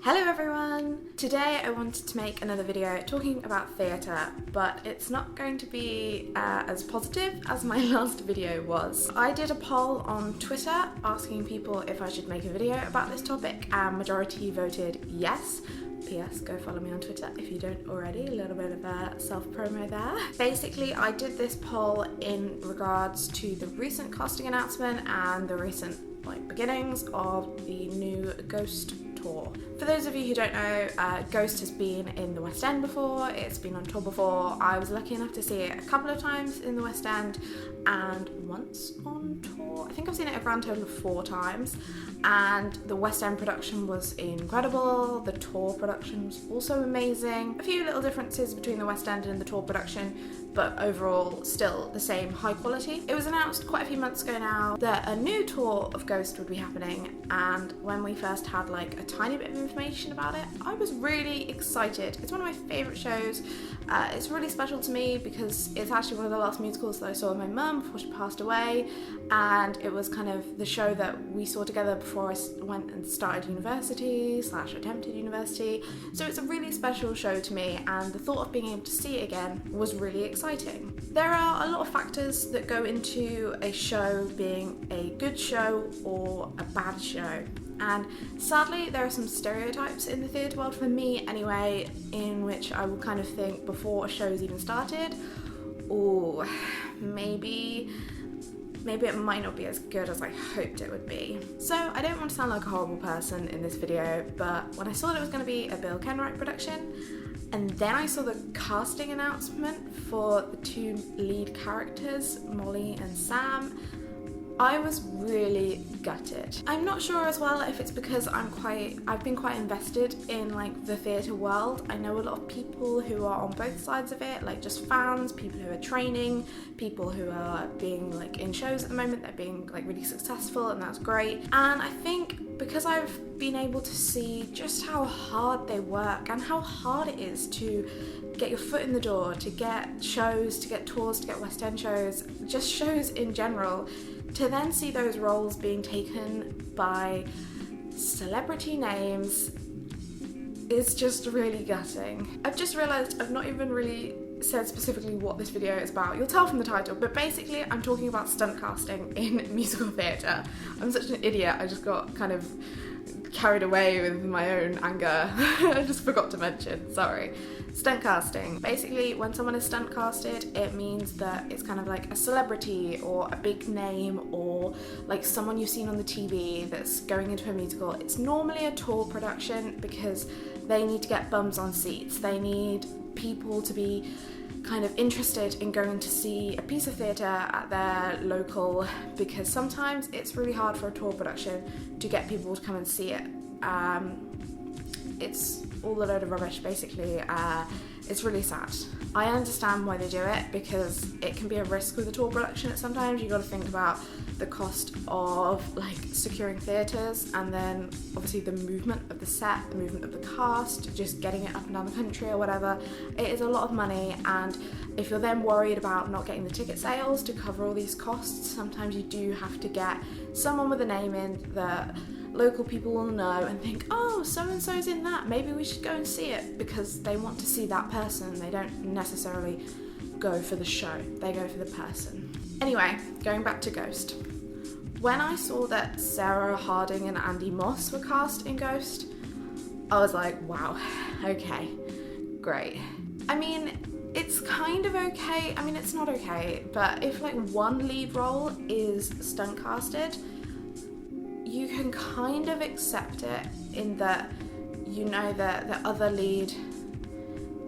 Hello everyone! Today I wanted to make another video talking about theatre, but it's not going to be as positive as my last video was. I did a poll on Twitter asking people if I should make a video about this topic, and majority voted yes. P.S. Go follow me on Twitter if you don't already, a little bit of self-promo there. Basically, I did this poll in regards to the recent casting announcement and the recent beginnings of the new Ghost tour. For those of you who don't know, Ghost has been in the West End before, it's been on tour before. I was lucky enough to see it a couple of times in the West End and once on tour. I think I've seen it a grand total of 4 times, and the West End production was incredible. The tour production was also amazing. A few little differences between the West End and the tour production, but overall still the same high quality. It was announced quite a few months ago now that a new tour of Ghost would be happening, and when we first had a tiny bit of information about it, I was really excited. It's one of my favourite shows. It's really special to me because it's actually one of the last musicals that I saw with my mum before she passed away, and it was kind of the show that we saw together before I went and started university / attempted university. So it's a really special show to me, and the thought of being able to see it again was really exciting. There are a lot of factors that go into a show being a good show or a bad show. And sadly, there are some stereotypes in the theatre world, for me anyway, in which I will kind of think before a show's even started, oh, maybe it might not be as good as I hoped it would be. So I don't want to sound like a horrible person in this video, but when I saw that it was going to be a Bill Kenwright production, and then I saw the casting announcement for the 2 lead characters, Molly and Sam, I was really gutted. I'm not sure as well if it's because I've been quite invested in the theatre world. I know a lot of people who are on both sides of it, just fans, people who are training, people who are being in shows at the moment, they're being really successful, and that's great. And I think because I've been able to see just how hard they work and how hard it is to get your foot in the door, to get shows, to get tours, to get West End shows, just shows in general, to then see those roles being taken by celebrity names is just really gutting. I've just realised I've not even really said specifically what this video is about. You'll tell from the title, but basically I'm talking about stunt casting in musical theatre. I'm such an idiot, I just got kind of carried away with my own anger. I just forgot to mention, sorry. Stunt casting. Basically, when someone is stunt casted, it means that it's kind of like a celebrity or a big name or someone you've seen on the TV that's going into a musical. It's normally a tour production because they need to get bums on seats. They need people to be kind of interested in going to see a piece of theatre at their local, because sometimes it's really hard for a tour production to get people to come and see it. It's all a load of rubbish, basically. It's really sad. I understand why they do it, because it can be a risk with a tour production. Sometimes you got to think about the cost of securing theatres, and then obviously the movement of the set, the movement of the cast, just getting it up and down the country or whatever. It is a lot of money, and if you're then worried about not getting the ticket sales to cover all these costs, sometimes you do have to get someone with a name in that local people will know and think, oh, so-and-so's in that, maybe we should go and see it, because they want to see that person. They don't necessarily go for the show, they go for the person. Anyway, going back to Ghost. When I saw that Sarah Harding and Andy Moss were cast in Ghost, I was like, wow, okay, great. I mean, it's kind of okay. I mean, it's not okay, but if one lead role is stunt casted, you can kind of accept it in that you know that the other lead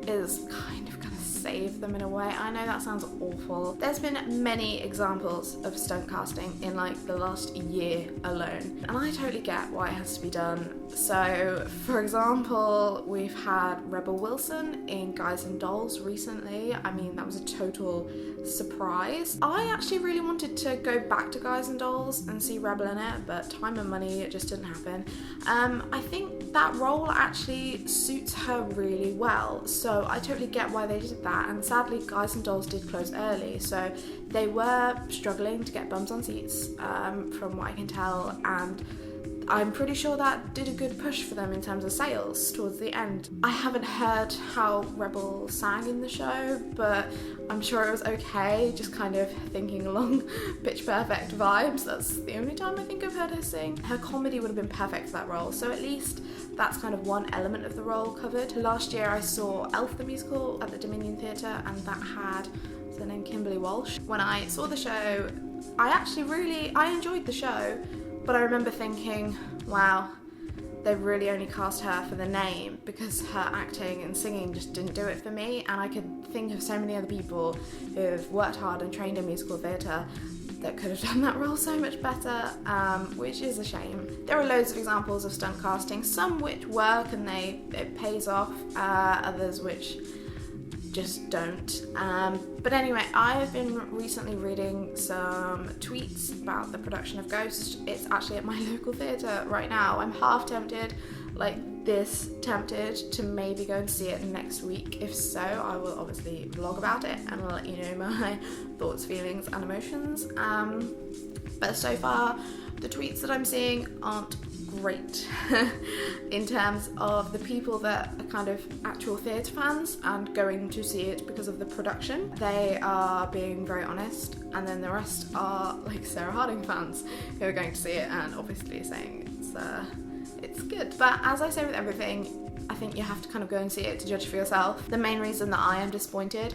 is kind of gonna save them in a way. I know that sounds awful. There's been many examples of stunt casting in the last year alone, and I totally get why it has to be done. So, for example, we've had Rebel Wilson in Guys and Dolls recently. I mean, that was a total surprise. I actually really wanted to go back to Guys and Dolls and see Rebel in it, but time and money, it just didn't happen. I think that role actually suits her really well, so I totally get why they did that. And sadly, Guys and Dolls did close early, so they were struggling to get bums on seats, from what I can tell, and I'm pretty sure that did a good push for them in terms of sales towards the end. I haven't heard how Rebel sang in the show, but I'm sure it was okay, just kind of thinking along Pitch Perfect vibes. That's the only time I think I've heard her sing. Her comedy would have been perfect for that role, so at least that's kind of one element of the role covered. Last year I saw Elf the musical at the Dominion Theatre, and that had, what's her name, Kimberly Walsh. When I saw the show, I enjoyed the show, but I remember thinking, wow, they really only cast her for the name, because her acting and singing just didn't do it for me. And I could think of so many other people who've worked hard and trained in musical theatre that could have done that role so much better, which is a shame. There are loads of examples of stunt casting, some which work and it pays off, others which just don't. But anyway, I have been recently reading some tweets about the production of Ghost. It's actually at my local theatre right now. I'm half tempted, like this tempted, to maybe go and see it next week. If so, I will obviously vlog about it and I'll let you know my thoughts, feelings and emotions. But so far, the tweets that I'm seeing aren't great in terms of the people that are kind of actual theatre fans and going to see it because of the production. They are being very honest, and then the rest are like Sarah Harding fans who are going to see it and obviously saying it's good. But as I say with everything, I think you have to kind of go and see it to judge for yourself. The main reason that I am disappointed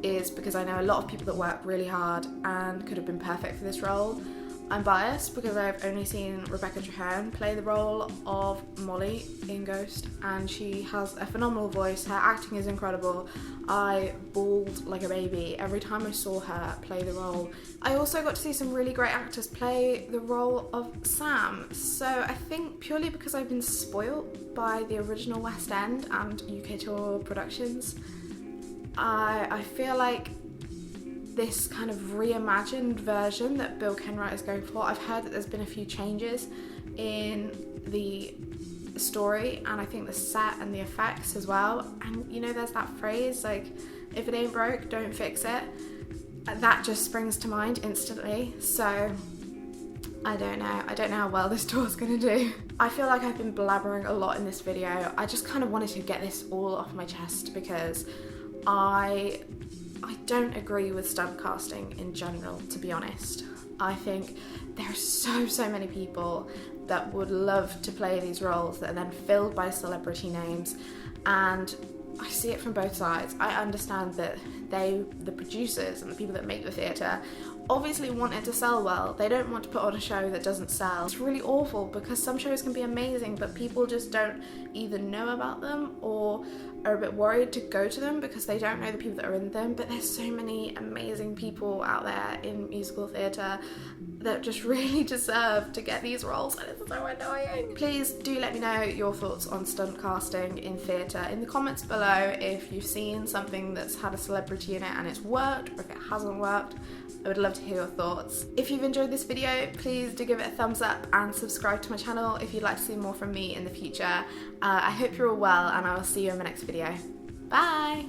is because I know a lot of people that work really hard and could have been perfect for this role. I'm biased because I've only seen Rebecca Traherne play the role of Molly in Ghost, and she has a phenomenal voice. Her acting is incredible. I bawled like a baby every time I saw her play the role. I also got to see some really great actors play the role of Sam, so I think purely because I've been spoilt by the original West End and UK tour productions, I feel like this kind of reimagined version that Bill Kenwright is going for, I've heard that there's been a few changes in the story, and I think the set and the effects as well. And you know, there's that phrase like, if it ain't broke, don't fix it. That just springs to mind instantly. So I don't know how well this tour's gonna do. I feel like I've been blabbering a lot in this video. I just kind of wanted to get this all off my chest because I don't agree with stunt casting in general, to be honest. I think there are so many people that would love to play these roles that are then filled by celebrity names, and I see it from both sides. I understand that the producers and the people that make the theatre obviously want it to sell well. They don't want to put on a show that doesn't sell. It's really awful because some shows can be amazing, but people just don't either know about them or are a bit worried to go to them because they don't know the people that are in them. But there's so many amazing people out there in musical theatre that just really deserve to get these roles, and it's so annoying. Please do let me know your thoughts on stunt casting in theatre in the comments below. If you've seen something that's had a celebrity in it and it's worked, or if it hasn't worked, I would love to hear your thoughts. If you've enjoyed this video, please do give it a thumbs up and subscribe to my channel if you'd like to see more from me in the future. I hope you're all well, and I will see you in my next video. Bye!